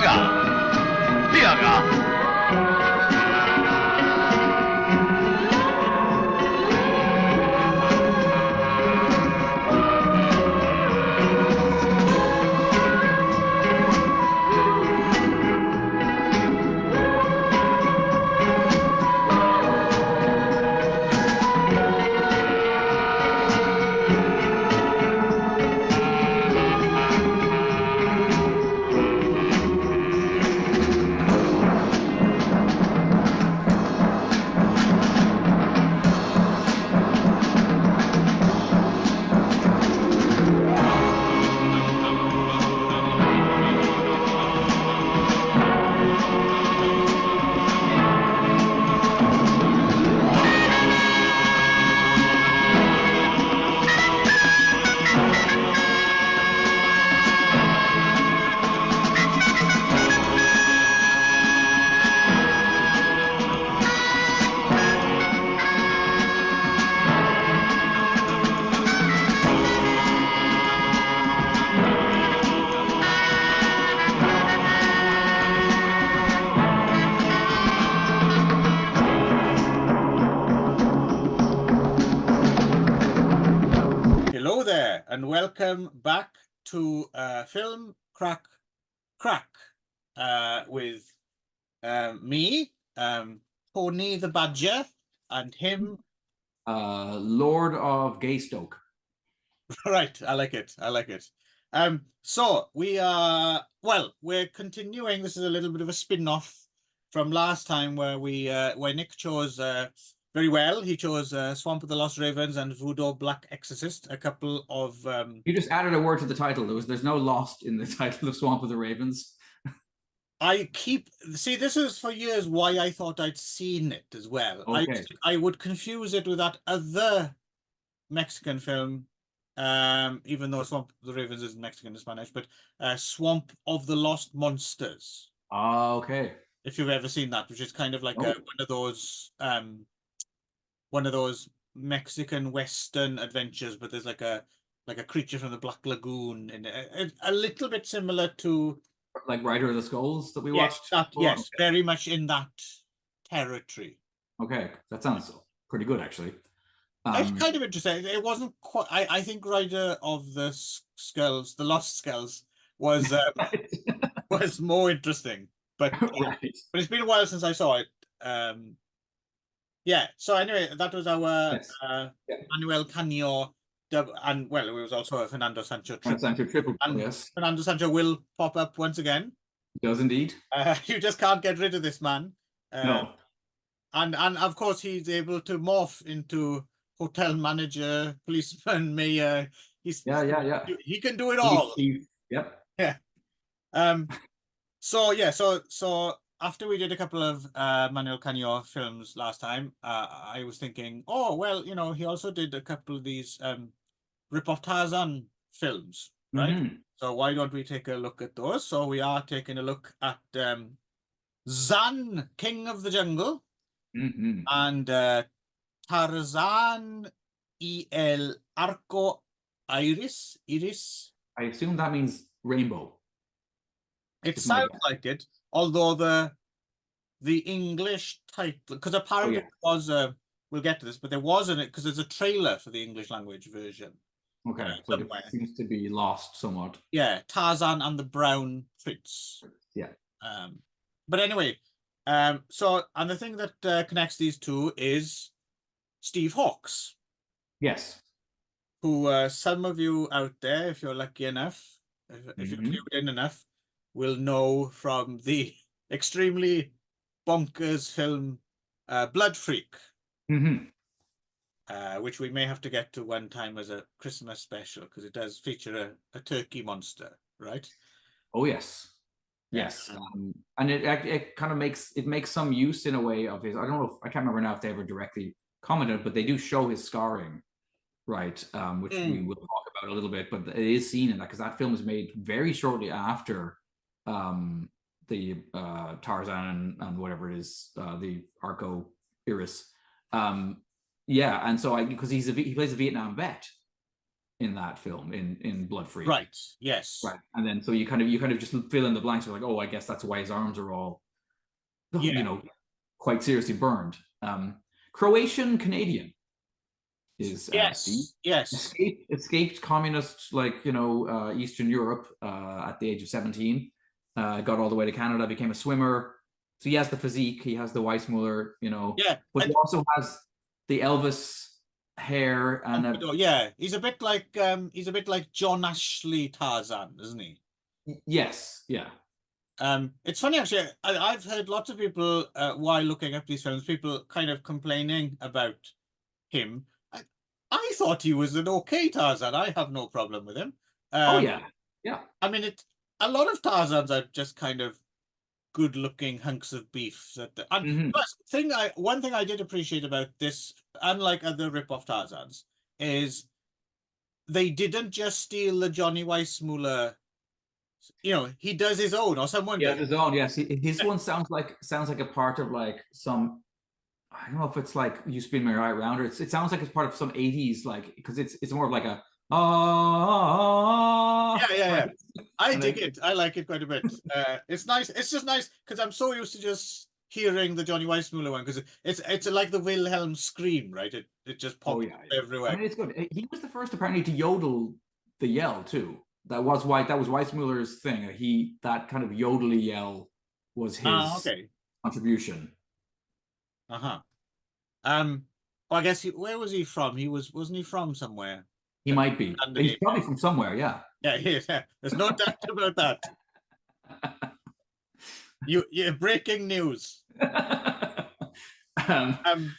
个，第二个。Hello there, and welcome back to Film Crack with me, Tony the Badger, and him. Lord of Gaystoke. Right, I like it. I like it. So we are, well, we're continuing. This is a little bit of a spin-off from last time where where Nick chose very well. He chose Swamp of the Lost Ravens and Voodoo Black Exorcist, a couple of... You just added a word to the title. There's no lost in the title of Swamp of the Ravens. See, this is for years why I thought I'd seen it as well. Okay. I would confuse it with that other Mexican film, even though Swamp of the Ravens is Mexican and Spanish, but Swamp of the Lost Monsters. Okay. If you've ever seen that, which is kind of like one of those Mexican Western adventures, but there's like a creature from the Black Lagoon, and a little bit similar to like Rider of the Skulls that we watched. Yes, okay. Very much in that territory. Okay, that sounds pretty good actually. It's kind of interesting. It wasn't quite. I think Rider of the Skulls, the Lost Skulls, was was more interesting. But right. But it's been a while since I saw it. Yeah. So anyway, that was our Manuel Canio, and well, it was also a Fernando Sancho triple. And yes, Fernando Sancho will pop up once again. He does indeed. You just can't get rid of this man. No. And of course he's able to morph into hotel manager, policeman, mayor. Yeah. He can do it all. Yep. Yeah. So after we did a couple of Manuel Canio films last time, I was thinking, oh well, you know, he also did a couple of these rip-off Tarzan films, right? Mm-hmm. So why don't we take a look at those? So we are taking a look at ZAN, King of the Jungle, and Tarzan y el Arco Iris. I assume that means rainbow. It sounds like it, although the English title, because apparently it was we'll get to this, but there wasn't it because there's a trailer for the English language version. Okay, but it seems to be lost somewhat. Yeah, Tarzan and the Brown Prince. Yeah. But anyway, so and the thing that connects these two is Steve Hawkes. Yes. Who some of you out there, if you're lucky enough, if you're clued in enough, will know from the extremely bonkers film Blood Freak, which we may have to get to one time as a Christmas special because it does feature a turkey monster, right? Oh yes, yes, and it kind of makes some use in a way of his. I don't know, I can't remember now if they ever directly commented, but they do show his scarring, right? Which we will talk about a little bit, but it is seen in that because that film was made very shortly after the Tarzan and whatever it is, the Arco Iris. Yeah, and so because he plays a Vietnam vet, in that film in Blood Freak. Right. Yes. Right. And then so you kind of just fill in the blanks. You're like, oh, I guess that's why his arms are all, Yeah. you know, quite seriously burned. Croatian Canadian is Yes. Yes. escaped communist, like, you know, Eastern Europe at the age of 17. Got all the way to Canada, became a swimmer. So he has the physique, he has the Weissmuller, you know, Yeah. but he also has the Elvis hair and yeah, he's a bit like John Ashley Tarzan, isn't he? yes, yeah. It's funny actually. I've heard lots of people while looking up these films, people kind of complaining about him. I thought he was an okay Tarzan. I have no problem with him. Oh yeah, yeah. I mean, a lot of Tarzans are just kind of good-looking hunks of beef. And one thing I did appreciate about this, unlike other rip-off Tarzans, is they didn't just steal the Johnny Weissmuller. You know, he does his own, or someone Yeah, does. his own. Yes, his one sounds like a part of like some. I don't know if it's like You Spin Me Right Round, or it sounds like it's part of some 80s, like, because it's more of like a yeah. I dig it. I like it quite a bit. It's nice. It's just nice because I'm so used to just hearing the Johnny Weissmuller one, because it's like the Wilhelm scream, right? It just pops everywhere. I mean, it's good. He was the first apparently to yodel the yell too. That was Weissmuller's thing. That kind of yodely yell was his contribution. Well, I guess where was he from? Wasn't he from somewhere? He might be. He's probably from somewhere, yeah. Yeah, he is. Yeah. There's no doubt about that. You're breaking news.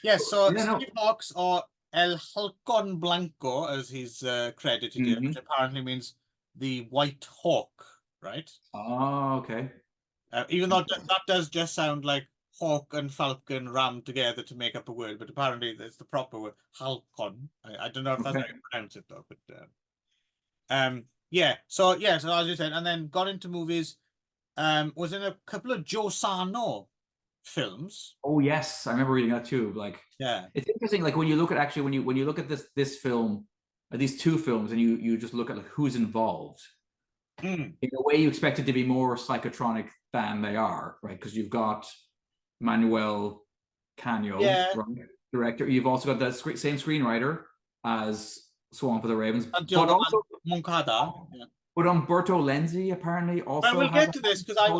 Yes, so Steve Hawks, or El Halcon Blanco, as he's credited here, which apparently means the White Hawk, right? Oh, okay. Even though that does just sound like hawk and falcon rammed together to make up a word, but apparently that's the proper word, Halcon. I don't know if that's how you pronounce it though, but So as you said, and then got into movies. Was in a couple of Joe Sarno films. Oh yes, I remember reading that too. Like, yeah, it's interesting. Like when you look at when you look at this film, these two films, and you just look at like who's involved. In a way, you expect it to be more psychotronic than they are, right? Because you've got Manuel Canio, right? Director. You've also got the same screenwriter as Swamp of the Ravens, but also Moncada. But Umberto Lenzi apparently also. Well, we'll get to this because I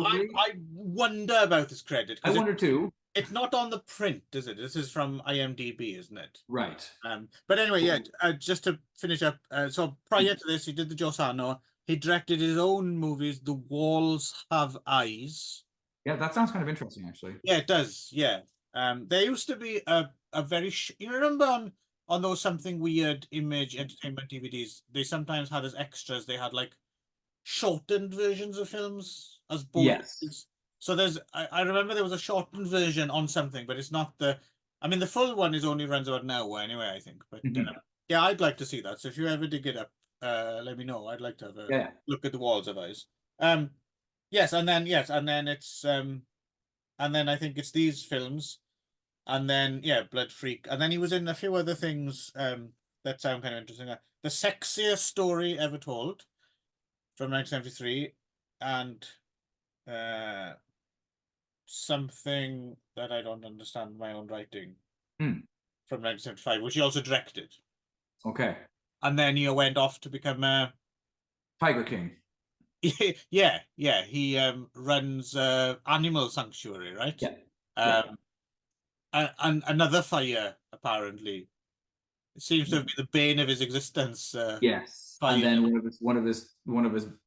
wonder about this credit. I wonder too. It's not on the print, is it? This is from IMDb, isn't it? Right. But anyway, just to finish up. So prior to this, he did the Joe Sarno. He directed his own movies. The Walls Have Eyes. Yeah, that sounds kind of interesting, actually. Yeah, it does. Yeah. There used to be a very you remember on those Something Weird Image Entertainment DVDs, they sometimes had as extras. They had like shortened versions of films as bonus. Yes. So I remember there was a shortened version on something, but it's not the full one only runs about an hour anyway, I think. But yeah, I'd like to see that. So if you ever dig it up, let me know. I'd like to have a look at The Walls of Eyes. And then it's and then I think it's these films, and then Blood Freak, and then he was in a few other things that sound kind of interesting. The Sexiest Story Ever Told from 1973, and something that I don't understand my own writing from 1975, which he also directed. Okay. And then he went off to become a Tiger King. Yeah. He runs Animal Sanctuary, right? Yeah. And Another Fire, apparently. It seems to have been the bane of his existence. Yes. And then one of his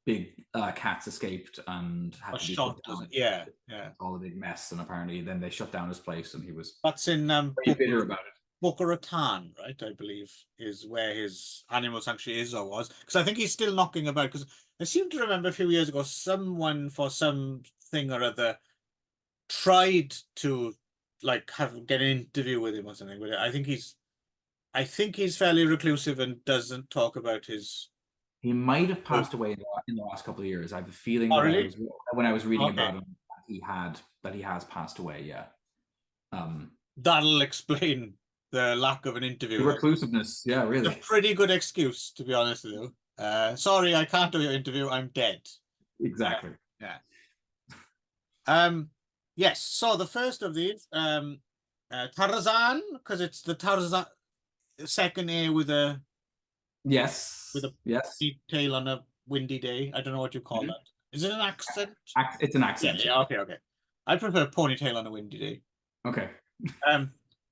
big cats escaped and had to be shot down. Yeah. All a big mess, and apparently then they shut down his place, and he was that's in very bitter about it. Boca Raton, right? I believe is where his Animal Sanctuary is or was, because I think he's still knocking about. Because I seem to remember a few years ago, someone for something or other tried to like get an interview with him or something. But I think he's fairly reclusive and doesn't talk about his. He might have passed away in the last couple of years. I have a feeling when I was reading about him that he has passed away. Yeah. That'll explain the lack of an The interview. reclusiveness, yeah, It's a really. pretty good excuse, to be honest with you. Sorry, I can't do your interview. I'm dead. Exactly. Yeah. Yes. So the first of these, Tarzan, because it's the Tarzan second A with a Yes. yes tail on a windy day. I don't know what you call that. Is it an accent? It's an accent. Yeah. Okay. Okay. I prefer ponytail on a windy day. Okay.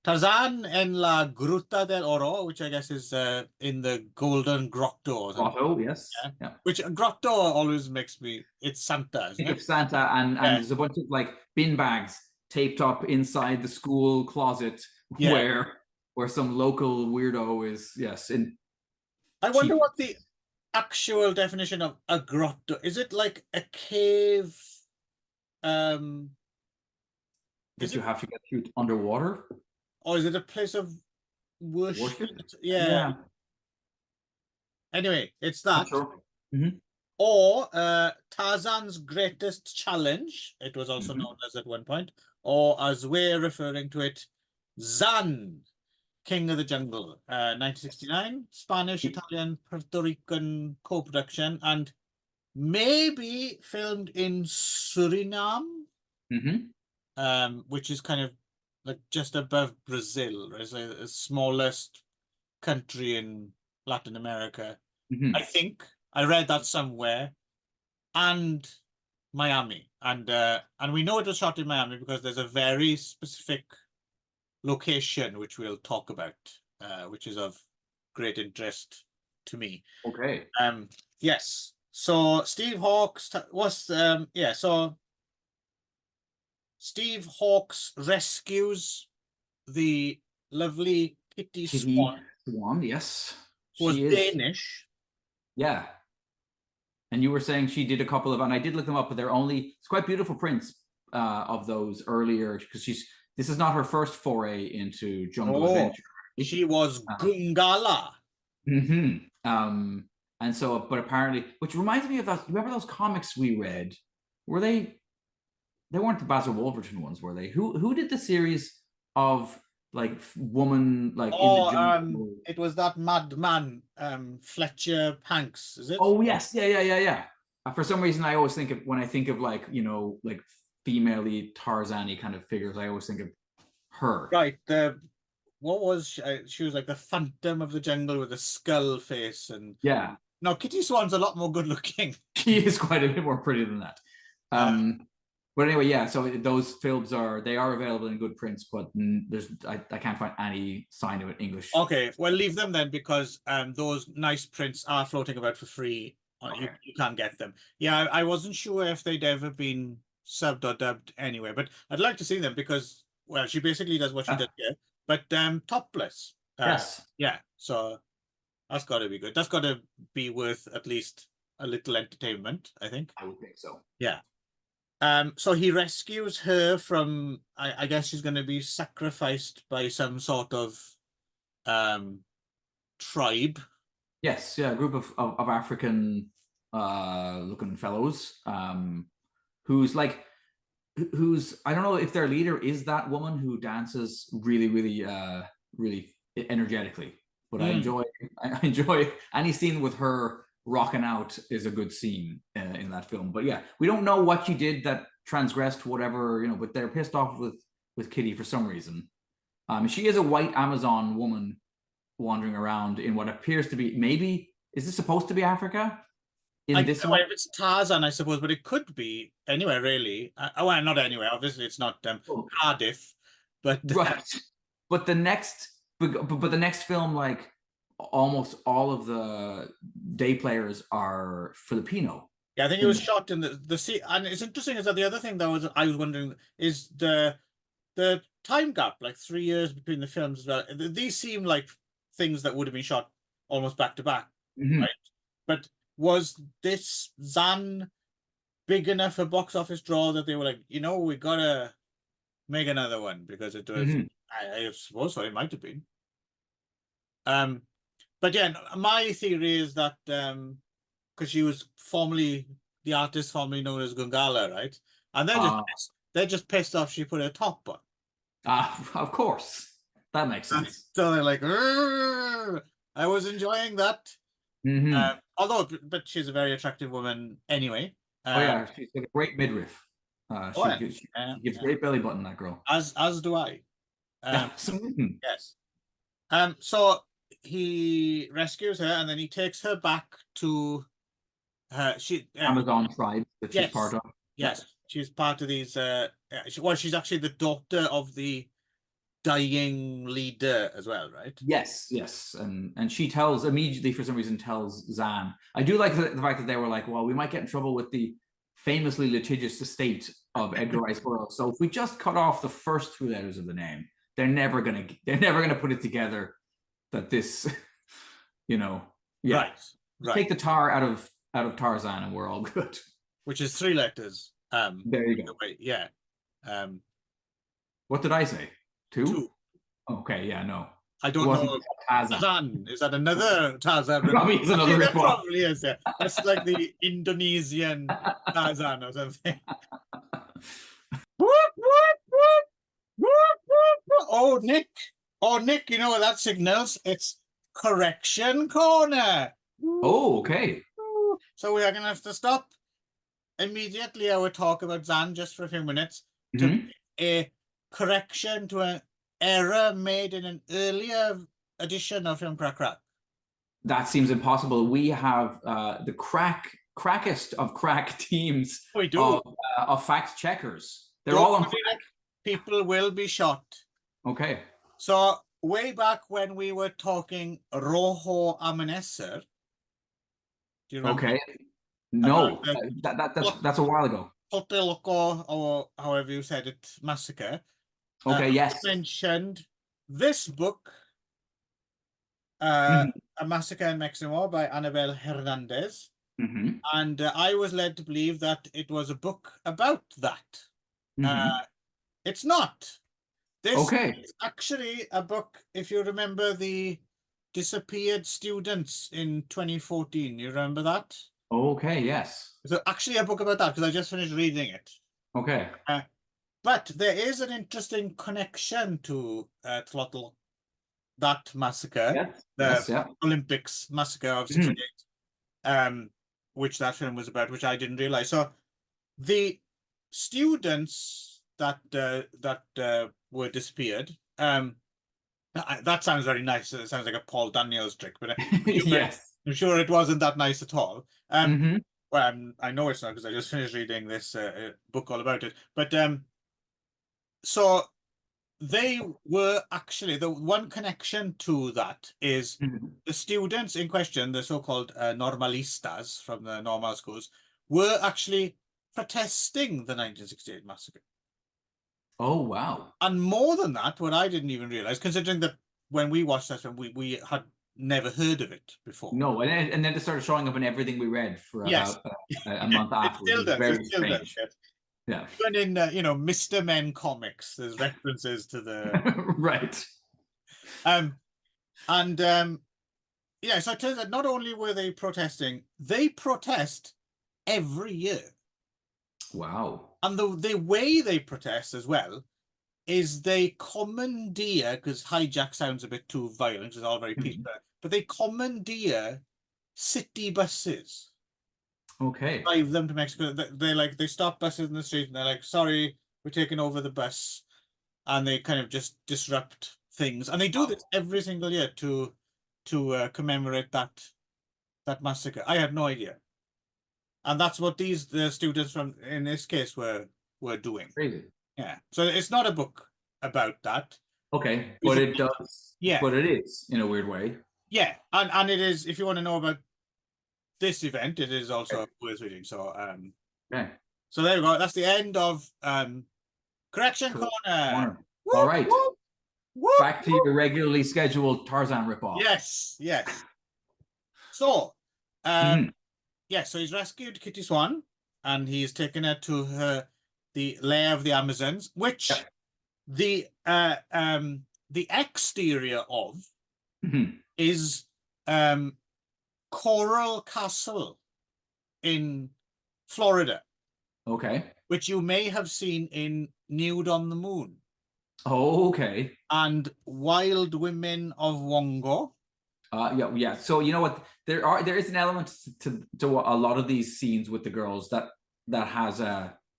Tarzan en la Gruta del Oro, which I guess is in the Golden Grotto. Grotto, yes. Yeah. Which Grotto always makes me. It's Santa, isn't Think it? of Santa, and there's a bunch of like bin bags taped up inside the school closet where some local weirdo is in. I wonder what the actual definition of a grotto is. It like a cave? That you have to get through underwater, or is it a place of worship? Yeah. Anyway, it's that. Sure. Or Tarzan's Greatest Challenge. It was also known as at one point, or as we're referring to it, ZAN, King of the Jungle, 1969, Spanish, Italian, Puerto Rican co-production, and maybe filmed in Suriname, which is kind of like just above Brazil. It's the smallest country in Latin America. I think I read that somewhere, and Miami, and we know it was shot in Miami because there's a very specific location which we'll talk about, which is of great interest to me. Okay. Yes. So Steve Hawkes was So Steve Hawkes rescues the lovely Kitty Swan. Swan, yes. Who was Danish. Yeah. And you were saying she did a couple of, and I did look them up, but it's quite beautiful prints of those earlier, because this is not her first foray into jungle adventure. She was Gungala. And so, but apparently, which reminds me of that, remember those comics we read? Were they weren't the Basil Wolverton ones, were they? Who did the series of like woman like in the jungle? It was that madman, Fletcher Hanks, is it? Oh yes, yeah. For some reason, I always think of, when I think of like female-y Tarzan-y kind of figures, I always think of her. Right. What was she was like the Phantom of the Jungle with a skull face, and no, Kitty Swan's a lot more good looking. She is quite a bit more pretty than that. But anyway, so those films are available in good prints, but I can't find any sign of it English. Okay, well, leave them then, because those nice prints are floating about for free. You can't get them. Yeah, I wasn't sure if they'd ever been subbed or dubbed anyway, but I'd like to see them because, well, she basically does what she did here, but topless. Yes. Yeah, so that's got to be good. That's got to be worth at least a little entertainment, I think. I would think so. Yeah. So he rescues her from, I guess she's going to be sacrificed by some sort of tribe. Yes, a group of African looking fellows, who's I don't know if their leader is that woman who dances really, really, really energetically, but I enjoy any scene with her rocking out is a good scene in that film. But yeah, we don't know what she did that transgressed whatever, but they're pissed off with Kitty for some reason. She is a white Amazon woman wandering around in what appears to be, maybe, is this supposed to be Africa? This one? It's Tarzan, I suppose, but it could be anywhere really. Well, not anywhere. Obviously, it's not Cardiff, but right. But the next film, like, almost all of the day players are Filipino. Yeah, I think it was shot in the sea. And it's interesting is that the other thing that I was wondering is the time gap, like 3 years between the films as well. These seem like things that would have been shot almost back to back, right? But was this ZAN big enough for box office draw that they were like, we gotta make another one, because it was, I suppose so, it might have been. But yeah, my theory is that because she was the artist formerly known as Gungala, right? And they're just pissed off she put a top on. Of course. That makes sense. So they're like, "Rrrr." I was enjoying that. Although, but she's a very attractive woman anyway. Oh yeah, she's got a great midriff. She gives great belly button, that girl. As do I. Mhm. Yes. So he rescues her, and then he takes her back to her. Amazon tribe that she's part of. Yes, she's part of these. She's actually the daughter of the dying leader as well, right? Yes, and she tells immediately, for some reason, tells ZAN. I do like the fact that they were like, well, we might get in trouble with the famously litigious estate of Edgar Rice Burroughs. So if we just cut off the first 3 letters of the name, they're never gonna put it together that this, Right. Take the tar out of Tarzan and we're all good. Which is 3 letters. There you go. Yeah. What did I say? 2? 2. Okay, yeah, no. I don't know. Tarzan. Is that another Tarzan? Probably it's another that probably is. Yeah. That's like the Indonesian Tarzan or something. Oh, Nick. You know what that signals? It's correction corner. Oh, okay. So we are going to have to stop immediately our talk about ZAN just for a few minutes to make a correction to an error made in an earlier edition of Film CRAIC. That seems impossible. We have the crackest of crack teams. We do. Of fact checkers. They're all on crack. People will be shot. Okay. So way back when we were talking Rojo Amanecer. Do you remember? Okay. No, that's a while ago. Tlatelolco, or however you said it, massacre. Okay, yes. Mentioned this book, A Massacre in Mexico by Anabel Hernandez. And I was led to believe that it was a book about that. It's not. This is actually a book, if you remember the disappeared students in 2014. You remember that? Okay, yes. It's actually a book about that because I just finished reading it. Okay. But there is an interesting connection to Tlatelolco, that massacre, the Olympics massacre of '68, which that film was about, which I didn't realize. So the students that were disappeared. That sounds very nice. It sounds like a Paul Daniels trick, but yes, I'm sure it wasn't that nice at all. Well, I know it's not because I just finished reading this book all about it. But so they were actually, the one connection to that is the students in question, the so-called normalistas from the normal schools, were actually protesting the 1968 massacre. Oh, wow. And more than that, what I didn't even realize, considering that when we watched that film, we had never heard of it before. No, and then it started showing up in everything we read for about a month afterwards. It still does. Yeah. Even in Mr. Men comics, there's references to the right. So it turns out not only were they protesting, they protest every year. Wow. And the way they protest as well is they commandeer, because hijack sounds a bit too violent, it's all very peaceful, but they commandeer city buses. Okay. Drive them to Mexico. They stop buses in the street and they're like, sorry, we're taking over the bus. And they kind of just disrupt things. And they do this every single year to commemorate that massacre. I had no idea. And that's what the students from, in this case, were doing. Crazy. Yeah. So it's not a book about that. Okay, but it does. Yeah. But it is in a weird way. Yeah, and it is. If you want to know about this event, it is also worth reading. So okay. So there we go. That's the end of Correction Corner. All right. Back to your regularly scheduled Tarzan ripoff. Yes. So so he's rescued Kitty Swan and he's taken her to the lair of the Amazons, which the exterior of is Coral Castle in Florida. Okay. Which you may have seen in Nude on the Moon. Oh, okay. and Wild Women of Wongo. Yeah. So you know what? There is an element to a lot of these scenes with the girls that has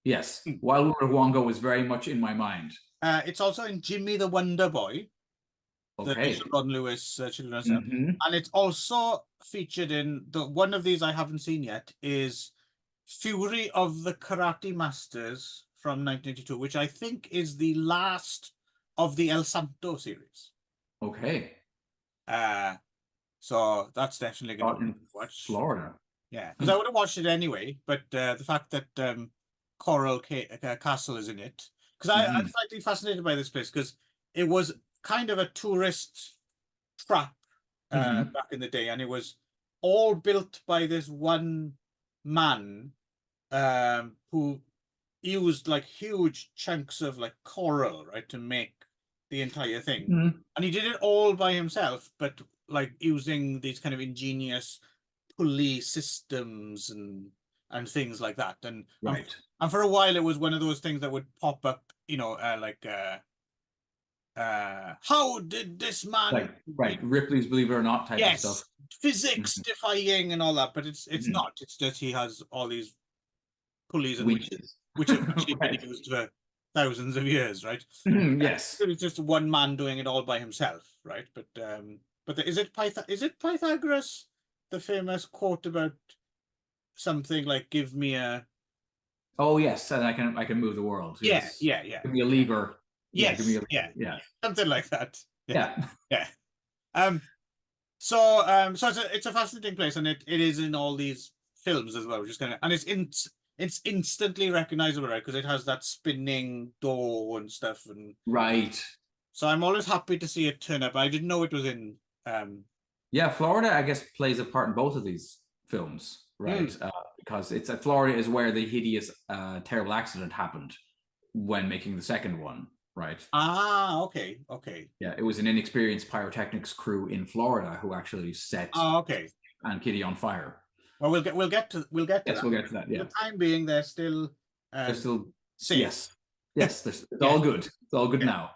yes. Wild Woman of Wongo is very much in my mind. It's also in Jimmy the Wonder Boy, the Okay. Ron Lewis children's film. Mm-hmm. And it's also featured in one of these I haven't seen yet is Fury of the Karate Masters from 1982, which I think is the last of the El Santo series. Okay. So that's definitely going to in watch. Florida. Yeah, because I would have watched it anyway, but the fact that Coral Castle is in it, because I'm slightly fascinated by this place because it was kind of a tourist trap back in the day, and it was all built by this one man who used like huge chunks of like coral, right, to make the entire thing. And he did it all by himself, but like using these kind of ingenious pulley systems and things like that. And Right. And for a while it was one of those things that would pop up, how did this man right, Ripley's Believe It or Not type of yes, stuff. physics defying and all that, but it's not. It's just he has all these pulleys and winches, which have actually been used for thousands of years, right? Yes. It's just one man doing it all by himself, right? But is it Pythagoras, the famous quote about something like "Give me a." Oh yes, and I can move the world. Yes. Yeah. Give me a lever. Yes. Give me a lever. Yeah. Something like that. Yeah. So it's a fascinating place, and it is in all these films as well, which is kind of, and it's instantly recognizable, right? Because it has that spinning door and stuff, and right. So I'm always happy to see it turn up. I didn't know it was in. Yeah, Florida, I guess, plays a part in both of these films, right? Because it's Florida is where the hideous, terrible accident happened when making the second one, right? Okay. Yeah, it was an inexperienced pyrotechnics crew in Florida who actually set and Kitty on fire. Well, we'll get to that. Yes, we'll get to that. Yeah. For the time being, they're still safe. Yes. It's all good. It's all good now.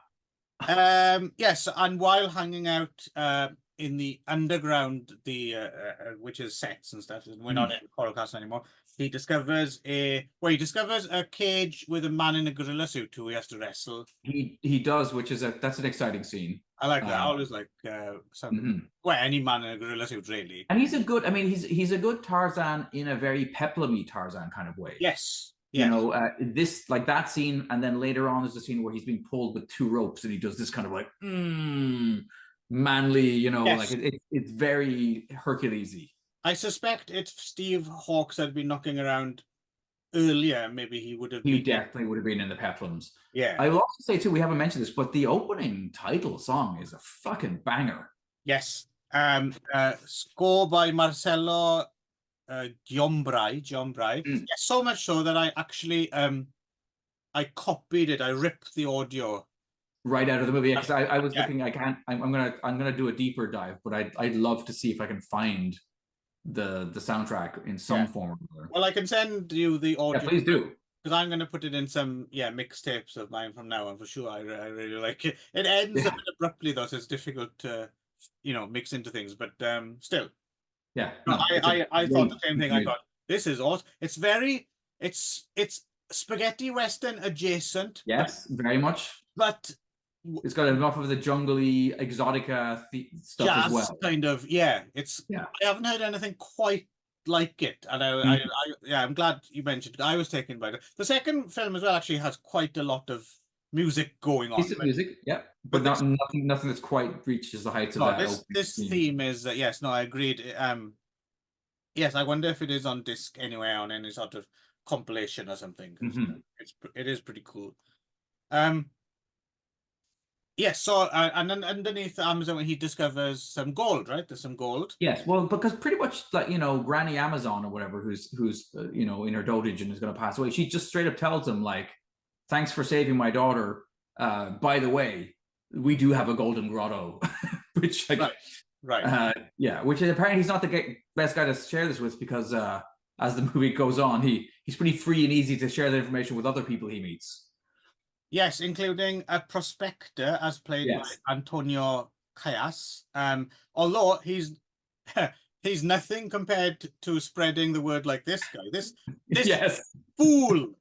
Yes, and while hanging out in the underground, which is sets and stuff, and we're not in Coral Castle anymore. He discovers a cage with a man in a gorilla suit who he has to wrestle. He does, which is that's an exciting scene. I like that. I always like any man in a gorilla suit, really. And he's a good. I mean, he's a good Tarzan in a very peplum-y Tarzan kind of way. Yes. You know, this like that scene, and then later on there's a scene where he's being pulled with two ropes, and he does this kind of like manly, you know, like it's very Herculesy. I suspect if Steve Hawkes had been knocking around earlier, maybe he would have. He definitely would have been in the peplums. Yeah. I will also say too, we haven't mentioned this, but the opening title song is a fucking banger. Yes. Score by Marcello Giombrai. Yeah, so much so that I actually I copied it. I ripped the audio right out of the movie because I was looking. I'm gonna do a deeper dive, but I'd love to see if I can find the soundtrack in some form or other. Well, I can send you the audio. Yeah, please do. Because I'm going to put it in some mixtapes of mine from now on for sure. I really like it. It ends a bit abruptly though, so it's difficult to mix into things. But still, yeah. No, I thought the same thing. I thought this is awesome. It's spaghetti western adjacent. Yes, very much. But it's got enough of the jungly exotica stuff as well. Kind of, yeah. I haven't heard anything quite like it, and I'm glad you mentioned it. I was taken by it. The second film as well actually has quite a lot of music going on. Decent music, yeah, but nothing that's quite reaches the heights of that. This theme is yes, no, I agreed. Yes, I wonder if it is on disc anywhere on any sort of compilation or something. It is pretty cool. Yes, so and then underneath Amazon he discovers some gold, right? There's some gold. Yes, well, because pretty much like Granny Amazon or whatever, who's in her dotage and is going to pass away, she just straight up tells him like, "Thanks for saving my daughter. By the way, we do have a golden grotto," which right. Which apparently he's not the best guy to share this with because as the movie goes on, he's pretty free and easy to share the information with other people he meets. Yes, including a prospector as played Yes. by Antonio Callas. Although he's he's nothing compared to spreading the word like this guy. This Yes. fool.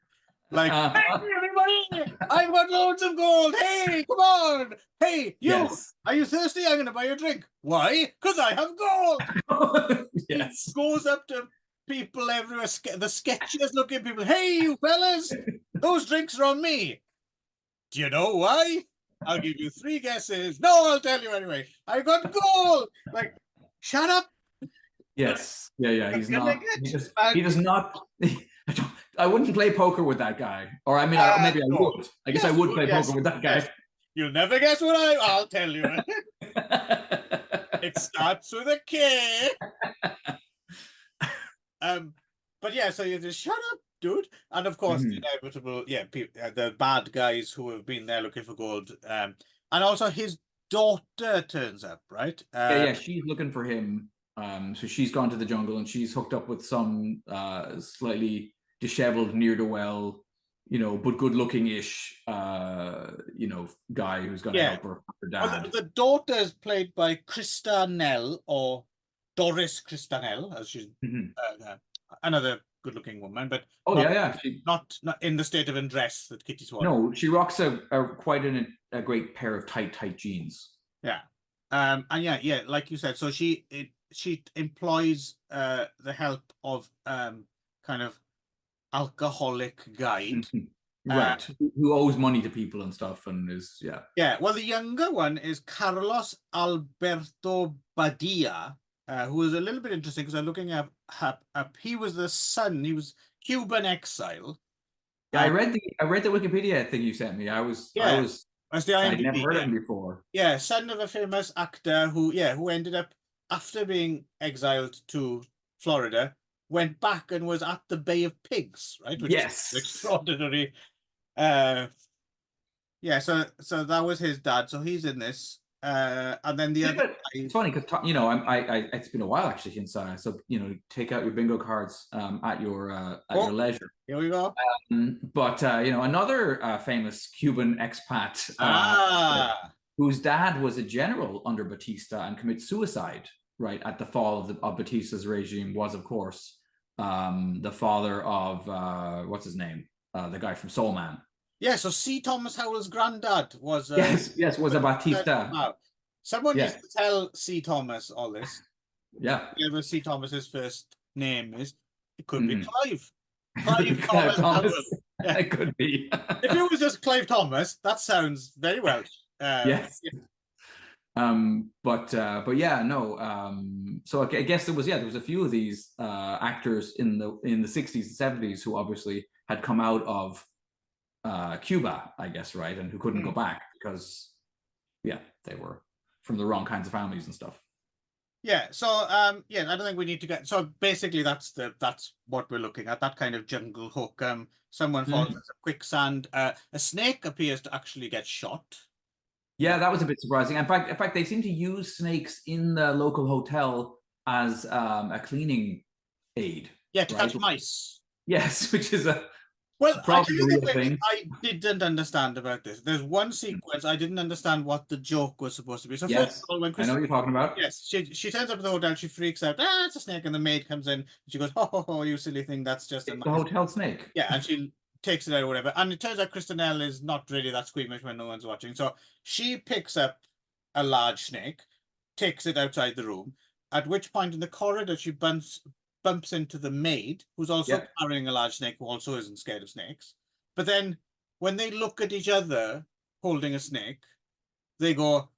Like, hey, everybody, I've got loads of gold. Hey, come on. Hey, you, Yes. are you thirsty? I'm going to buy you a drink. Why? Because I have gold. Yes. He goes up to people everywhere, the sketchiest looking people. Hey, you fellas, those drinks are on me. Do you know why? I'll give you 3 guesses. No, I'll tell you anyway. I got gold. Like, shut up. Yes. Yeah. He's Gonna not. get He does not. I wouldn't play poker with that guy. Or I mean, maybe I no. would. I guess Yes, I would you play would, yes, poker with that guy. yes. You'll never guess what I'll tell you. It starts with a K. But yeah, so you just shut up, dude. And of course, the inevitable, the bad guys who have been there looking for gold. And also his daughter turns up, right? Yeah, she's looking for him. So she's gone to the jungle and she's hooked up with some slightly disheveled, near to well, but good looking ish, guy who's going to help her dad. Well, the daughter is played by Krista Nell, or Doris Christanel, as she's another good-looking woman, but not in the state of undress that Kitty Swan. No, she rocks quite a great pair of tight jeans. Yeah, and like you said, so she employs the help of kind of alcoholic guide. Right, who owes money to people and stuff, and is well, the younger one is Carlos Alberto Badia, who is a little bit interesting because I'm looking up he was the son, he was Cuban exile. I read the Wikipedia thing you sent me. That's the IMDb. I'd never heard of him before. Yeah, son of a famous actor who ended up, after being exiled to Florida, went back and was at the Bay of Pigs, right? Which is extraordinary. So that was his dad. So he's in this. And then the other. It's funny because it's been a while actually since so take out your bingo cards at your leisure. Here we go. But another famous Cuban expat whose dad was a general under Batista and commits suicide right at the fall of Batista's regime was of course the father of what's his name, the guy from Soul Man. Yeah, so C. Thomas Howell's granddad was was a Batista. Someone used to tell C. Thomas all this. Yeah. Whatever C. Thomas's first name is, it could be Clive. Clive Thomas. Yeah. It could be. If it was just Clive Thomas, that sounds very Welsh. Yes. But yeah, no. So I guess there was a few of these actors in the 60s and 70s who obviously had come out of Cuba, I guess, right, and who couldn't go back because they were from the wrong kinds of families and stuff. So I don't think we need to get, so basically that's what we're looking at, that kind of jungle hook. Someone falls into quicksand, a snake appears to actually get shot. Yeah, that was a bit surprising. In fact they seem to use snakes in the local hotel as a cleaning aid, to catch mice. Yes, which is probably a real thing. I didn't understand about this. There's one sequence I didn't understand what the joke was supposed to be. So first of all, when I know what you're talking about. Yes, she turns up at the hotel, she freaks out. It's a snake, and the maid comes in. And she goes, "Ho, you silly thing! That's just a hotel snake." Yeah, and she takes it out or whatever. And it turns out Christanelle is not really that squeamish when no one's watching. So she picks up a large snake, takes it outside the room. At which point in the corridor, she bumps into the maid, who's also carrying a large snake, who also isn't scared of snakes. But then when they look at each other holding a snake, they go,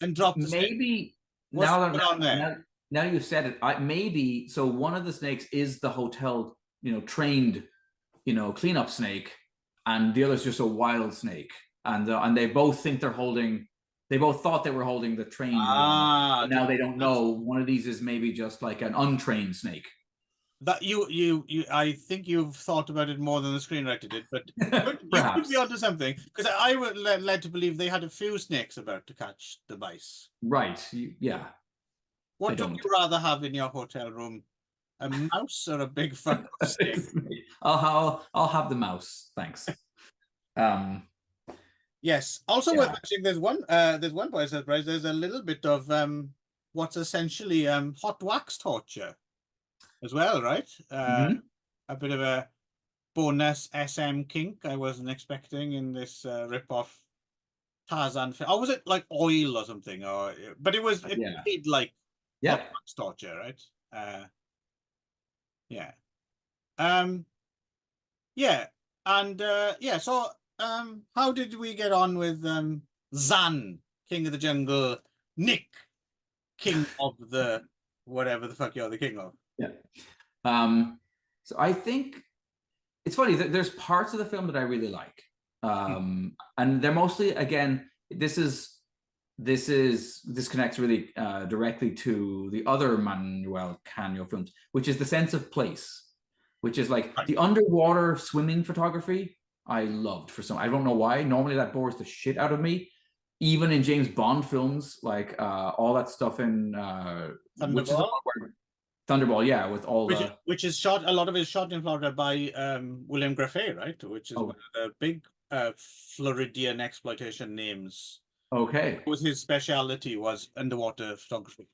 and drop the snake. Maybe now you said it, maybe so one of the snakes is the hotel trained cleanup snake, and the other's just a wild snake, and they both think they both thought they were holding the trained one. Now they don't know. One of these is maybe just like an untrained snake. That I think you've thought about it more than the screenwriter did, but you could be onto something, because I was led to believe they had a few snakes about to catch the mice. Right. Yeah. What would you rather have in your hotel room? A mouse or a big fucking snake? I'll have the mouse, thanks. Yes. Also Yeah. worth mentioning, there's one point, surprise. There's a little bit of what's essentially hot wax torture as well, right? Mhm. A bit of a bonus SM kink I wasn't expecting in this rip-off Tarzan film. Or was it like oil or something? But it Yeah. played like hot Yeah. wax torture, right? Yeah. Um, yeah. And yeah, so how did we get on with ZAN, King of the Jungle, Nick, King of the whatever the fuck you're the king of? Yeah. So I think it's funny that there's parts of the film that I really like. And they're mostly, again, this connects really directly to the other Manuel Canio films, which is the sense of place, which is like Right. the underwater swimming photography. I loved for some. I don't know why. Normally that bores the shit out of me. Even in James Bond films, like all that stuff in which is the Thunderball, one where Thunderball, yeah, with all which the which is shot, a lot of it is shot in Florida by William Graffet, right? Which is oh, one of the big Floridian exploitation names. okay. It was his speciality, was underwater photography.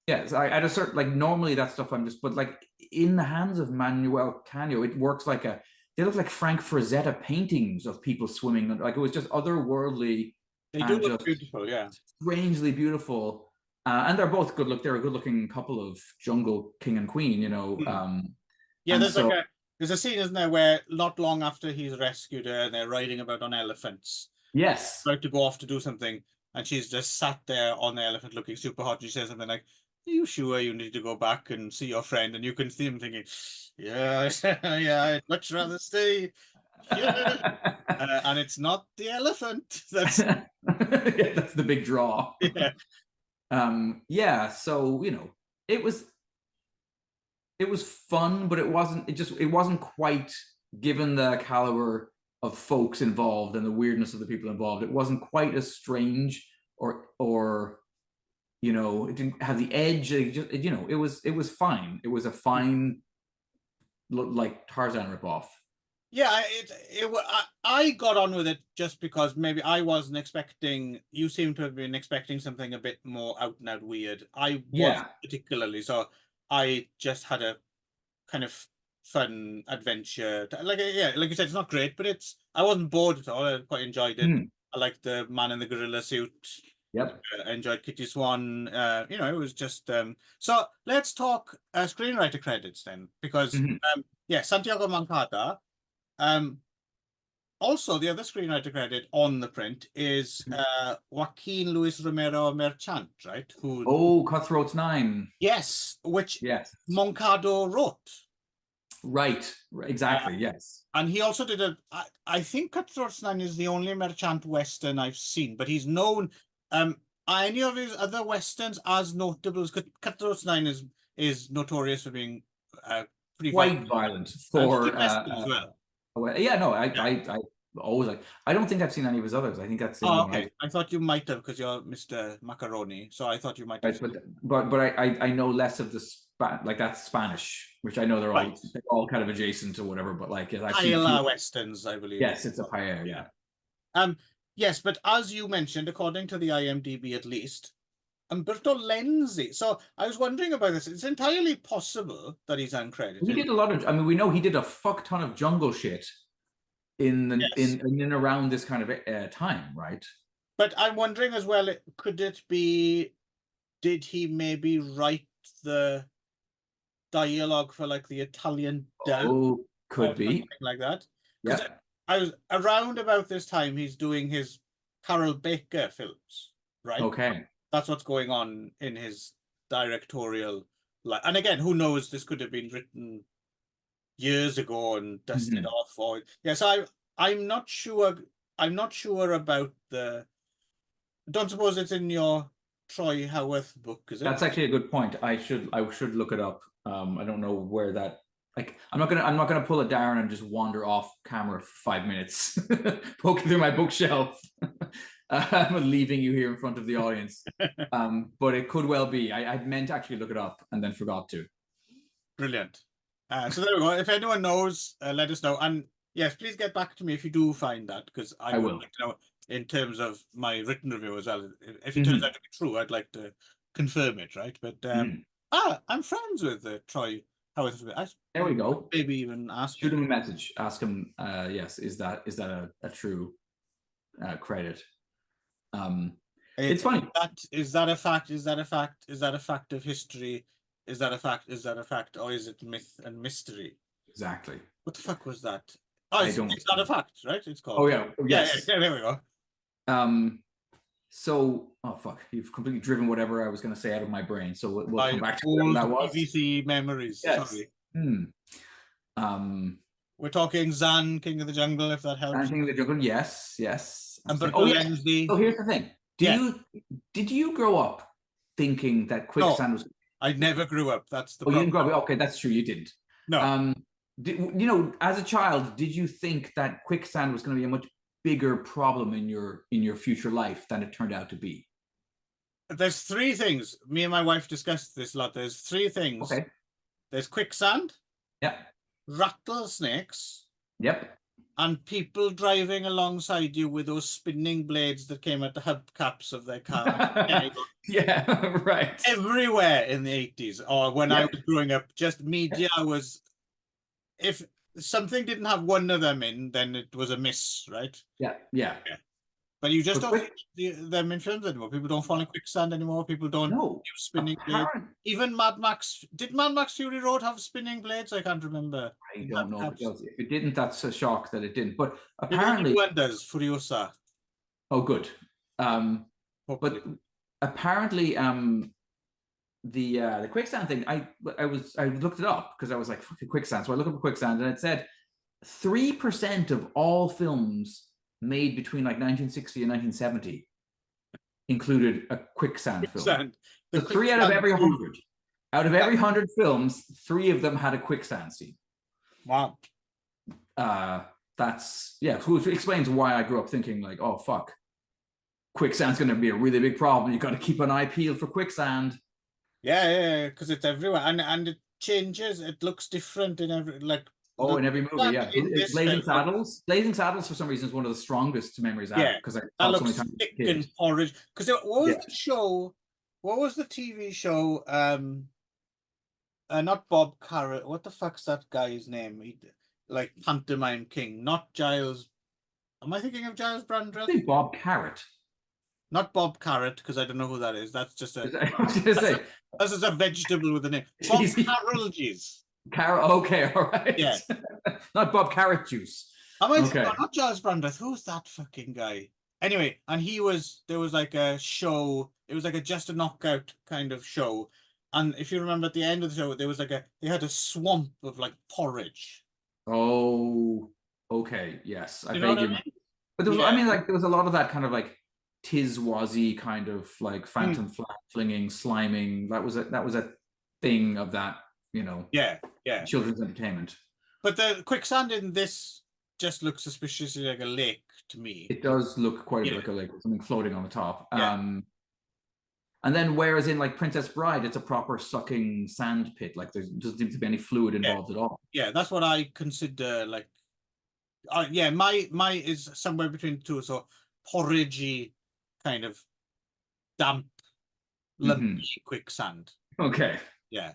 Yeah, so at a certain, like, normally that stuff I'm just, but like in the hands of Manuel Canio, it works like they look like Frank Frazetta paintings of people swimming. Like it was just otherworldly They do and look just beautiful, yeah. strangely beautiful. And they're both good. Look, they're a good-looking couple of jungle king and queen, you know. Yeah, And there's so there's a scene, isn't there, where not long after he's rescued her, they're riding about on elephants, yes, about to go off to do something, and she's just sat there on the elephant looking super hot. She says something like, "Are you sure you need to go back and see your friend?" And you can see him thinking, "Yeah, yeah, I'd much rather stay here." And it's not the elephant. That's yeah, that's the big draw. yeah. Yeah, so you know, it was fun, but it wasn't quite, given the caliber of folks involved and the weirdness of the people involved, it wasn't quite as strange or you know, it didn't have the edge. You know, it was fine. It was a fine like Tarzan ripoff. Yeah, I got on with it just because maybe I wasn't expecting. You seem to have been expecting something a bit more out and out weird. I wasn't Yeah. particularly, so I just had a kind of fun adventure. Like yeah, like you said, it's not great, but I wasn't bored at all. I quite enjoyed it. I liked the man in the gorilla suit. Yep. I enjoyed Kitty Swan. You know, it was just so let's talk screenwriter credits then, because yeah, Santiago Moncada. Um, Also, the other screenwriter credit on the print is Joaquin Luis Romero Merchant, right? Who, Oh, Cutthroats 9. yes, which Yes. Moncado wrote. Right. Exactly. Yes. And he also did I think Cutthroats 9 is the only Merchant Western I've seen, but he's known, are any of his other Westerns as notable as Cutthroats 9 is notorious for being pretty Quite violent. violent And he for did Western as well. yeah, no, I always like, I don't think I've seen any of his others. I think that's the Oh, only one okay. I thought you might have, because you're Mr. Macaroni. So I thought you might have. right, but I know less of the like that's Spanish, which I know they're Right. all kind of adjacent to whatever, but like I've seen Paella Westerns, I believe. yes, it's a paella, yeah. Yes, but as you mentioned, according to the IMDb at least, Umberto Lenzi. So I was wondering about this. It's entirely possible that he's uncredited. He did a lot of, I mean, we know he did a fuck ton of jungle shit in and around this kind of time, right? But I'm wondering as well, could it be, did he maybe write the dialogue for like the Italian dub? Oh, could be. Something like that. Yeah. I was around about this time, he's doing his Carol Baker films, right? Okay. That's what's going on in his directorial life. And again, who knows, this could have been written years ago and dusted off. Or yes, I'm not sure. I'm not sure about the. Don't suppose it's in your Troy Howarth book, is it? That's actually a good point. I should look it up. I don't know where that, like, I'm not gonna pull a Darren and just wander off camera for 5 minutes, poking through my bookshelf. I'm leaving you here in front of the audience. But it could well be. I meant to actually look it up and then forgot to. Brilliant. So there we go. If anyone knows, let us know. And Yes, please get back to me if you do find that, because I I would will. like to know in terms of my written review as well. If it turns Mhm. out to be true, I'd like to confirm it, right? But Mhm. I'm friends with Troy Howarth. There we go. Maybe even ask Shoot him. him a message. Ask him. Yes, is that a true credit? It's funny. Is that a fact? Is that a fact? Is that a fact of history? Is that a fact? Is that a fact? Or is it myth and mystery? Exactly. What the fuck was that? Oh, I don't. it's not a fact, right? It's Oh called. yeah. Yeah, Yes. there we go. So, oh fuck, you've completely driven whatever I was going to say out of my brain. So we'll My come back to whatever old that was. BBC memories. Yes. Sorry. Um, We're talking ZAN, King of the Jungle, if that helps. King of the Jungle. Yes. Yes. And Oh yes. Lindsay. So here's the thing. Yeah. Did you grow up thinking that No, quicksand was? I never grew up. That's the Oh, you didn't problem. grow up. Okay, that's true. You didn't. No. You know, as a child, did you think that quicksand was going to be a much bigger problem in your future life than it turned out to be? There's three things. Me and my wife discussed this a lot. There's three things. Okay. There's quicksand, Yep. rattlesnakes, Yep. and people driving alongside you with those spinning blades that came at the hubcaps of their car. Yeah, right. Everywhere in the 80s, or when I Yep. was growing up, just media was, if something didn't have one of them in, then it was a miss, right? Yeah. Yeah. But you just But don't see them in films anymore. People don't fall in quicksand anymore. People don't no. use spinning blades. Even Mad Max. Did Mad Max Fury Road have spinning blades? I can't remember. I don't know because if it didn't, that's a shock that it didn't. But Maybe the apparently, new one does. Furiosa. oh, good. But Hopefully. apparently, the quicksand thing, I looked it up because I was like, fucking quicksand. So I looked up quicksand and it said 3% of all films made between like 1960 and 1970 included a quicksand film. So 3 out of every 100. Out of every 100 films, 3 of them had a quicksand scene. Wow. That's, yeah, which explains why I grew up thinking like, oh, fuck. Quicksand's going to be a really big problem. You've got to keep an eye peeled for quicksand. Yeah, because it's everywhere. And it changes. It looks different in every, like. Oh, in every movie, yeah. Blazing Saddles. Blazing Saddles, for some reason, is one of the strongest memories I have. Because that looks thick and porridge. Because what was the show? What was the TV show? Not Bob Carrot. What the fuck's that guy's name? Like Pantomime King, not Giles. Am I thinking of Giles Brandreth? I think Bob Carrot. Not Bob Carrot, because I don't know who that is. That's just a. I was going to say. That's just a vegetable with a name. Bob Carroll, jeez. Carrot. Okay, all right. Yeah. Not Bob Carrot Juice. Okay. No, not Giles Brandreth. Who's that fucking guy? Anyway, and there was like a show. It was like a just a knockout kind of show. And if you remember at the end of the show, there was they had a swamp of like porridge. Oh, okay. Yes. I vaguely remember. But there was, I mean, like, there was a lot of that kind of like Tiswazi kind of like phantom flinging, sliming. That was a thing of that, you know. Yeah. Children's entertainment. But the quicksand in this just looks suspiciously like a lake to me. It does look quite a bit like a lake, something floating on the top. Yeah. And then whereas in like Princess Bride, it's a proper sucking sand pit. Like there doesn't seem to be any fluid involved at all. Yeah, that's what I consider like. My is somewhere between the two. So porridgey, kind of damp, lumpy quicksand. Okay. Yeah.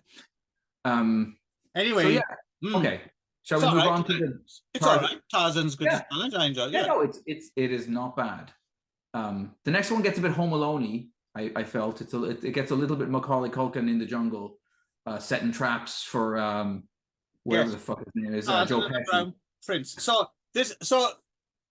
So Anyway. yeah. Okay. Shall we move on to the? It's all right. Tarzan's good challenge. I enjoy it. Yeah, no, it is not bad. The next one gets a bit Home Alone-y. I felt it gets a little bit Macaulay Culkin in the jungle, setting traps for whatever the fuck his name is, Joe Pesci. Prince. So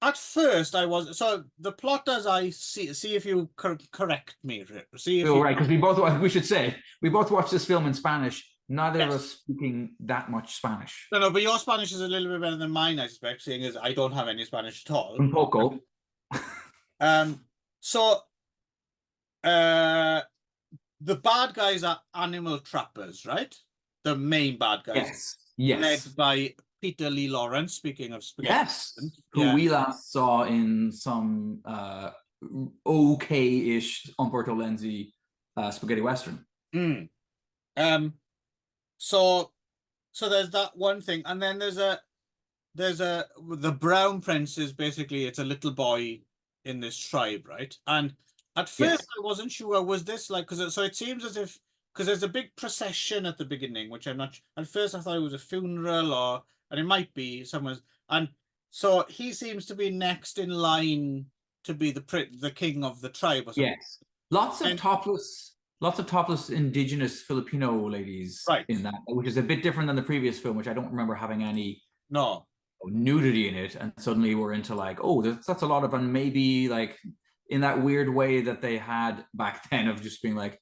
at first the plot as I see if you correct me. See if right, because we should say we both watched this film in Spanish. Neither of us speaking that much Spanish. No, but your Spanish is a little bit better than mine, I suspect, seeing as I don't have any Spanish at all. Un poco. So the bad guys are animal trappers, right? The main bad guys. Yes. Led by Peter Lee Lawrence, speaking of spaghetti. Yes. Who we last saw in some okay-ish Umberto Lenzi spaghetti western. So there's that one thing, and then there's the Brown Prince is basically, it's a little boy in this tribe, right? And at first Yes. I wasn't sure, was this like, because so it seems as if, because there's a big procession at the beginning, which I'm not, at first I thought it was a funeral, or, and it might be someone's, and so he seems to be next in line to be the king of the tribe or something. Yes. And Lots of topless indigenous Filipino ladies right, in that, which is a bit different than the previous film, which I don't remember having any no, nudity in it. And suddenly we're into like, oh, that's a lot of, and maybe like in that weird way that they had back then of just being like,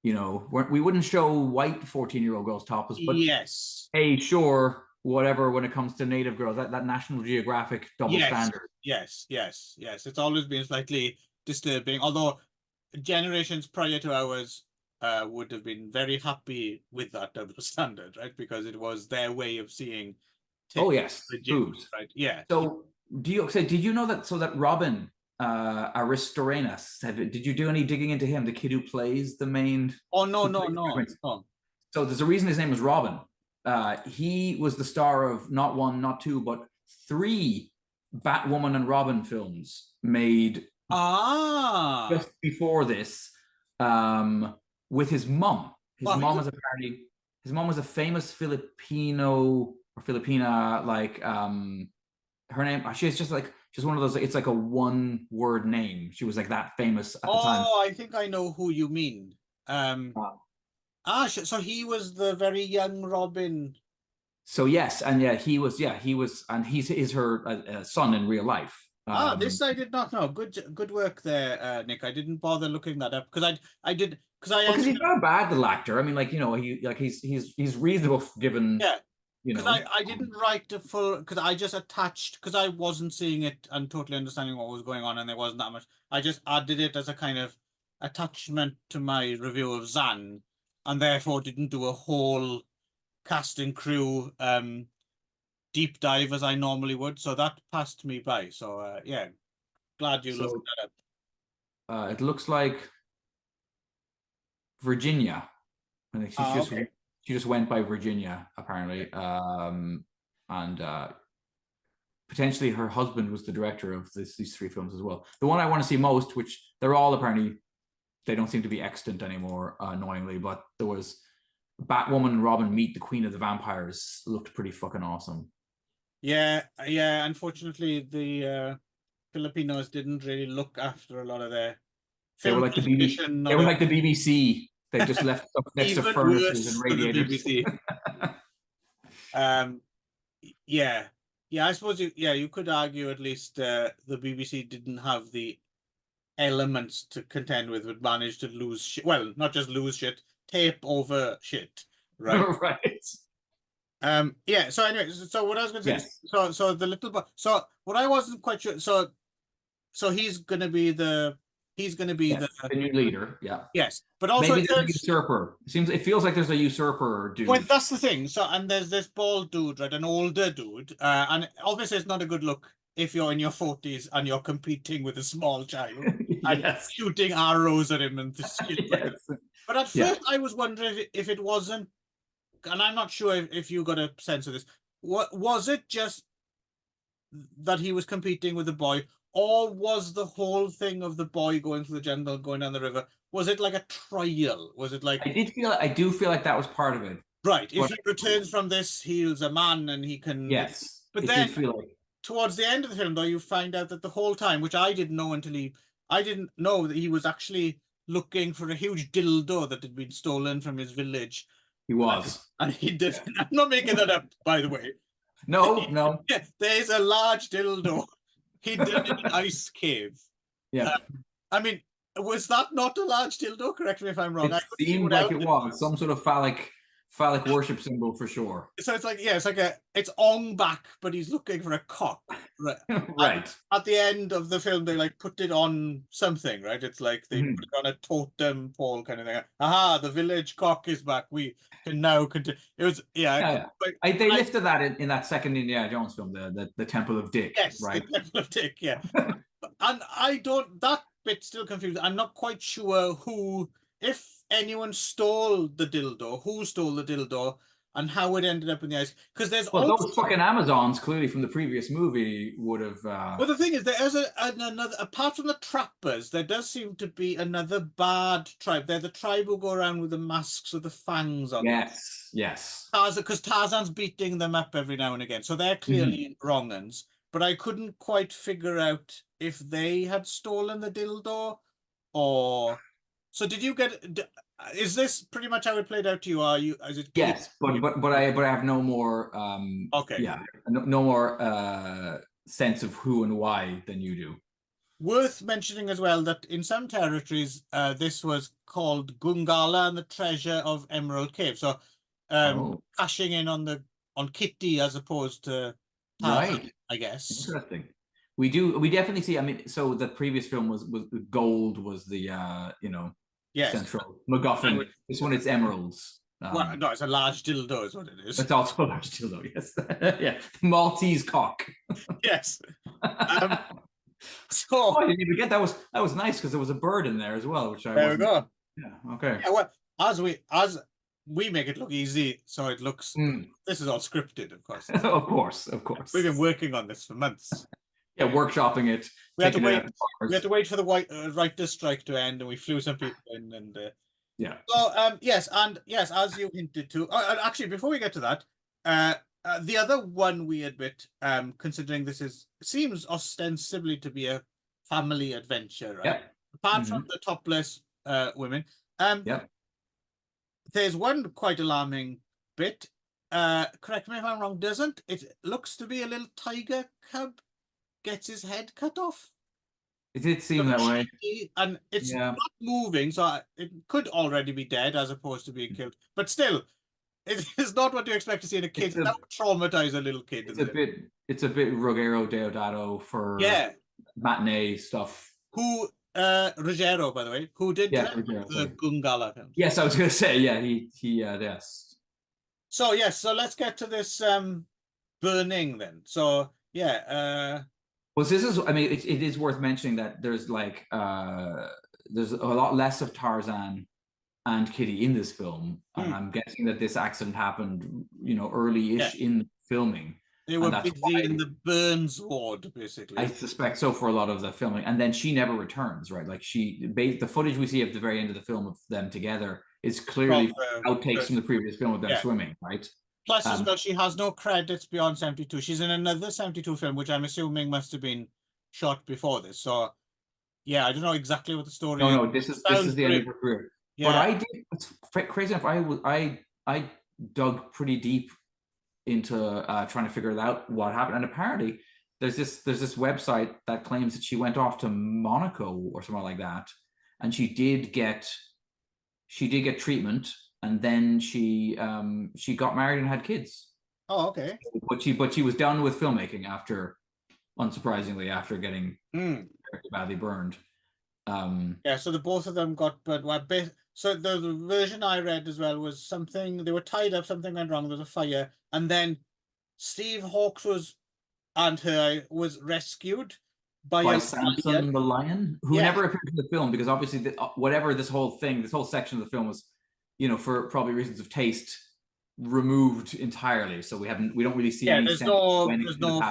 you know, we wouldn't show white 14-year-old girls topless, but yes. hey, sure, whatever. When it comes to native girls, that National Geographic double Yes, standard. yes, yes, yes. It's always been slightly disturbing, although generations prior to ours would have been very happy with that double standard, right? Because it was their way of seeing Oh tits yes, legit, boobs. right? Yeah. So did you know that? So that Robin Aristorenas, did you do any digging into him, the kid who plays the main? Oh no, Who no, plays the no, prince? no. So there's a reason his name is Robin. He was the star of not one, not two, but three Batwoman and Robin films made Ah, just before this, with his mom. His well, mom is apparently his mom was a famous Filipino or Filipina, like her name. She's just like she's one of those. It's like a one-word name. She was like that famous at the time. oh, I think I know who you mean. Um, so he was the very young Robin. So yes, and he was, and he's her son in real life. This I did not know. Good work there, Nick. I didn't bother looking that up because I did because I Because ended he's not a bad little actor. I mean, like, you know, he's reasonable given, yeah, you because know. I didn't write the full, because I just attached, because I wasn't seeing it and totally understanding what was going on, and there wasn't that much. I just added it as a kind of attachment to my review of ZAN, and therefore didn't do a whole cast and crew deep dive as I normally would. So that passed me by. So yeah, glad you looked So that up. it looks like Virginia. I think Okay. she just went by Virginia apparently, and potentially her husband was the director of these three films as well. The one I want to see most, which they're all apparently, they don't seem to be extant anymore, annoyingly, but there was Batwoman and Robin Meet the Queen of the Vampires. Looked pretty fucking awesome. Yeah, yeah. Unfortunately, the Filipinos didn't really look after a lot of their They were film like the BBC. preservation. They Not were a, like the BBC. They just left stuff next to even furnaces and worse for the radiators. BBC. Um, yeah, yeah. I suppose you could argue at least the BBC didn't have the elements to contend with, but managed to lose shit. Well, not just lose shit, tape over shit, right? Right. Yeah. So anyway, so what I was going to say, Yes. so the little boy. So what I wasn't quite sure. So he's gonna be Yes. the The new leader. Yeah. yes, but also Maybe it there's a turns. usurper. It feels like there's a usurper Well, dude. that's the thing. So, and there's this bald dude, right? An older dude. And obviously it's not a good look if you're in your 40s and you're competing with a small child and Yes. shooting arrows at him and this shit like that. Yes. But at Yeah. first I was wondering if it wasn't, and I'm not sure if you got a sense of this. What was it just that he was competing with the boy, or was the whole thing of the boy going through the jungle, going down the river, was it like a trial? Was it like I do feel like that was part of it. right, if But he returns from this, he's a man and he can. yes, But it did then feel like towards the end of the film, though, you find out that the whole time, which I didn't know until I didn't know that he was actually looking for a huge dildo that had been stolen from his village. he was. And he did. I'm not making that up, by the way. No. Yeah, there's a large dildo hidden in an ice cave. Yeah. I mean, was that not a large dildo? Correct me if I'm wrong. It I couldn't see seemed what like else it was some sort of phallic worship symbol for sure. So it's like, yeah, it's on back, but he's looking for a cock. Right. Right. At the end of the film, they like put it on something, right? It's like they put it on a totem pole kind of thing. Aha, the village cock is back. We can now continue. It was, yeah. They lifted that in that second Indiana Jones film, the Temple of Dick, yes, right? the Temple of Dick, yeah. And that bit still confused. I'm not quite sure if anyone stole the dildo, who stole the dildo, and how it ended up in the ice. Because there's Well, also those fucking Amazons clearly from the previous movie would have. well, the thing is, there is another, apart from the trappers, there does seem to be another bard tribe. They're the tribe who go around with the masks with the fangs on them. Yes. Tarzan, because Tarzan's beating them up every now and again, so they're clearly wrong uns. But I couldn't quite figure out if they had stolen the dildo, or so. Did you get? Is this pretty much how it played out to you? Are you? Is it? Yes, but I have no more. Okay. Yeah, no more sense of who and why than you do. Worth mentioning as well that in some territories, this was called Gungala and the Treasure of Emerald Cave. So, cashing in on Kitty as opposed to Tarzan, right, I guess. Interesting. We definitely see. I mean, so the previous film was gold was the yes, central MacGuffin. This one it's emeralds. Well, no, it's a large dildo, is what it is. It's also a large dildo. Yes, yeah, Maltese cock. Yes. So oh, I didn't even get that. Was nice because there was a bird in there as well, which I there we go. Yeah. Okay. Yeah, well, as we make it look easy, so it looks. This is all scripted, of course. Of course. We've been working on this for months. Yeah, workshopping it. We had to wait. We had to wait for the writer's strike to end, and we flew some people in, and yeah. So yes, as you hinted to. Actually, before we get to that, the other one weird bit, considering this seems ostensibly to be a family adventure, right? Yep. Apart from the topless women, yep. There's one quite alarming bit. Correct me if I'm wrong. Doesn't it looks to be a little tiger cub gets his head cut off? It did seem that way, and it's not moving, so it could already be dead as opposed to being killed. But still, it is not what you expect to see in a kid. That would traumatize a little kid. It's a bit Ruggero Deodato for matinee stuff. Who Ruggero, by the way, who did the Gungala films. Yes, I was going to say, he yes. So yes, so let's get to this burning then. So yeah. Well, this is, I mean, it is worth mentioning that there's like there's a lot less of Tarzan and Kitty in this film, and I'm guessing that this accident happened, early-ish in filming. They were busy in the burns ward, basically. I suspect so for a lot of the filming, and then she never returns, right? Like the footage we see at the very end of the film of them together is clearly outtakes from the previous film of them swimming, right? Plus, as well, she has no credits beyond 72. She's in another 72 film, which I'm assuming must have been shot before this. So, yeah, I don't know exactly what the story is. No, this is the end of her career. Yeah. But I did. It's crazy enough. I dug pretty deep into trying to figure out what happened, and apparently there's this website that claims that she went off to Monaco or something like that, and she did get treatment. And then she got married and had kids. Oh, okay. But she was done with filmmaking unsurprisingly, after getting badly burned. Yeah, so the both of them got burned. So the version I read as well was something, they were tied up, something went wrong, there was a fire, and then Steve Hawkes was rescued by Samson the lion, who never appeared in the film, because obviously whatever this whole section of the film was, for probably reasons of taste, removed entirely. So we don't really see any. There's no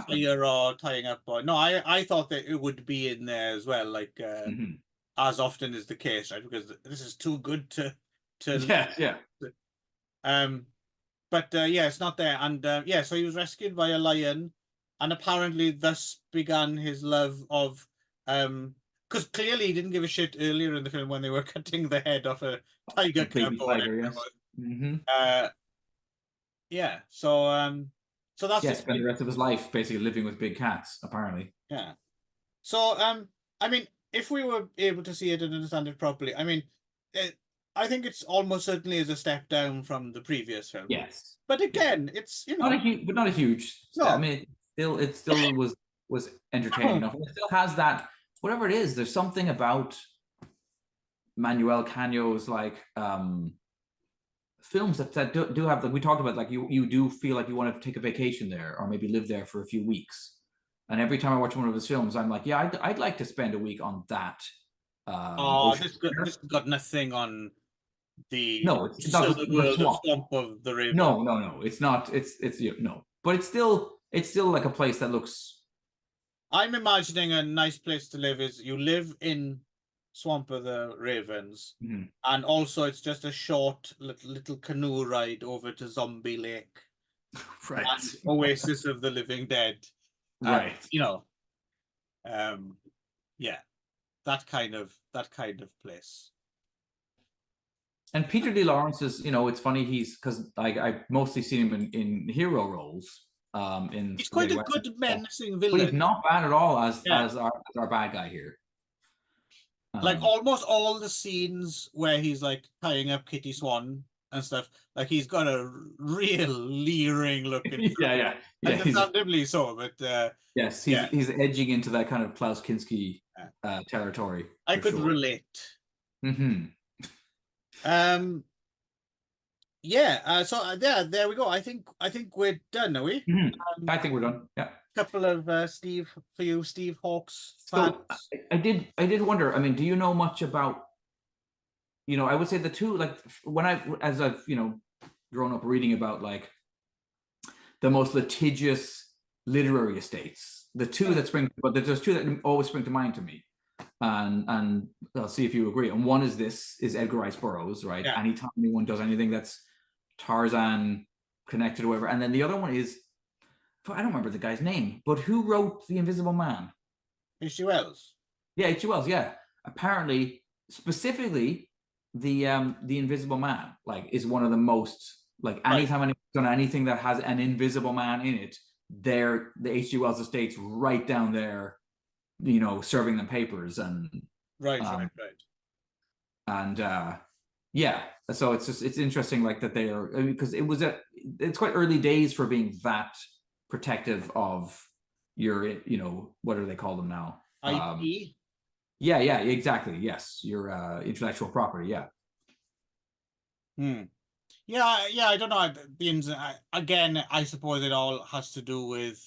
fire or tying up. No, I thought that it would be in there as well, like as often is the case, right? Because this is too good to. But it's not there, and so he was rescued by a lion, and apparently thus began his love of because clearly he didn't give a shit earlier in the film when they were cutting the head off a tiger cub or whatever. So that's spend the rest of his life basically living with big cats, apparently. Yeah. So I mean, if we were able to see it and understand it properly, I mean, I think it's almost certainly is a step down from the previous film. Yes. But again, it's not a huge. No. I mean, it still was entertaining enough. It still has that. Whatever it is, there's something about Manuel Canio's like films that do have, like we talked about, like you do feel like you want to take a vacation there or maybe live there for a few weeks. And every time I watch one of his films, I'm like, yeah, I'd like to spend a week on that. This got nothing on the No, it's not still just the the world of swamp. Swamp of the Raven. No, it's not. It's no, but it's still like a place that looks. I'm imagining a nice place to live is you live in Swamp of the Ravens, and also it's just a short little canoe ride over to Zombie Lake, Right. and Oasis of the Living Dead, Right. You know, yeah, that kind of place. And Peter D. Lawrence is, it's funny because I've mostly seen him in hero roles. He's quite a good menacing villain. But he's not bad at all as our bad guy here. Like almost all the scenes where he's like tying up Kitty Swan and stuff, like he's got a real leering look. Yeah. Understandably so, but yes, he's edging into that kind of Klaus Kinski territory. I could relate. There we go. I think we're done, are we? I think we're done. Yeah. Couple of Steve Hawks fans. So I did wonder. I mean, do you know much about? I would say the two, like as I've grown up reading about like the most litigious literary estates. The two that spring, but there's two that always spring to mind to me. And I'll see if you agree. And one is Edgar Rice Burroughs, right? Yeah. Anytime anyone does anything that's Tarzan connected or whatever. And then the other one is, I don't remember the guy's name, but who wrote The Invisible Man? H.G. Wells. Yeah, H.G. Wells. Yeah, apparently, specifically, the Invisible Man is one of the most anytime anyone's done anything that has an Invisible Man in it, the H.G. Wells estate's right down there. Serving them papers and right. And so it's interesting that they are, because it's quite early days for being that protective of your what do they call them now? IP. Yeah, exactly. Yes, your intellectual property. Yeah. Yeah. I don't know. Again, I suppose it all has to do with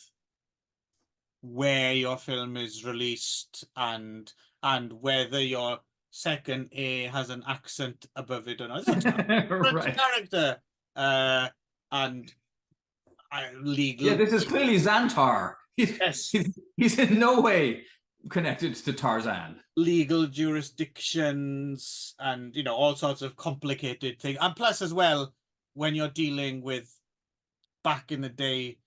where your film is released and whether your second A has an accent above it or not. Right. Character and legal. Yeah, this is clearly Xantar. Yes. He's in no way connected to Tarzan. Legal jurisdictions and all sorts of complicated things. And plus as well, when you're dealing with back in the day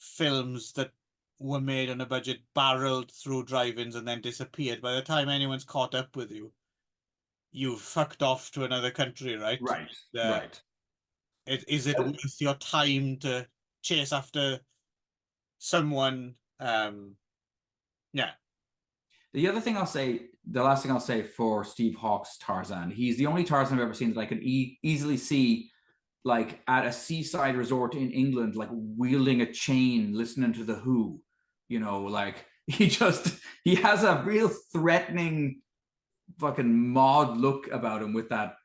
films that were made on a budget, barreled through drive-ins and then disappeared. By the time anyone's caught up with you, you've fucked off to another country, right? Right. Is it worth your time to chase after someone? Yeah. The other thing I'll say, the last thing I'll say for Steve Hawks' Tarzan, he's the only Tarzan I've ever seen that I can easily see at a seaside resort in England, wielding a chain, listening to The Who. He has a real threatening fucking mod look about him with that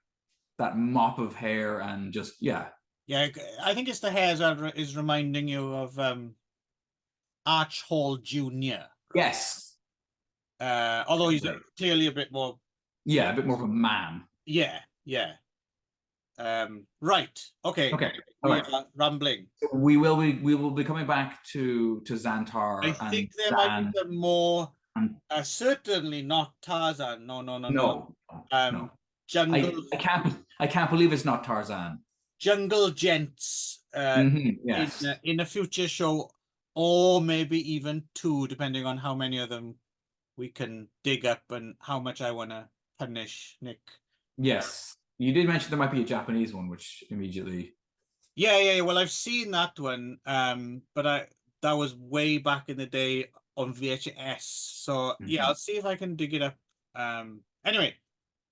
mop of hair and just yeah. I think it's the hair that is reminding you of Arch Hall Jr. Yes. Although he's clearly a bit more. Yeah, a bit more of a man. Yeah. Right. Okay. All right. Rambling. We will be coming back to Xantar. I think there might be some more. Certainly not Tarzan. No. Jungle. I can't believe it's not Tarzan. Jungle Gents. Yes. In a future show, or maybe even two, depending on how many of them we can dig up and how much I want to punish Nick. Yes. You did mention there might be a Japanese one, which immediately. Yeah. Well, I've seen that one, but that was way back in the day on VHS. So yeah, I'll see if I can dig it up. Anyway.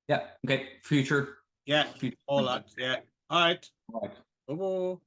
Yeah. Okay. Future. Yeah. All that. Yeah. All right. Bye-bye.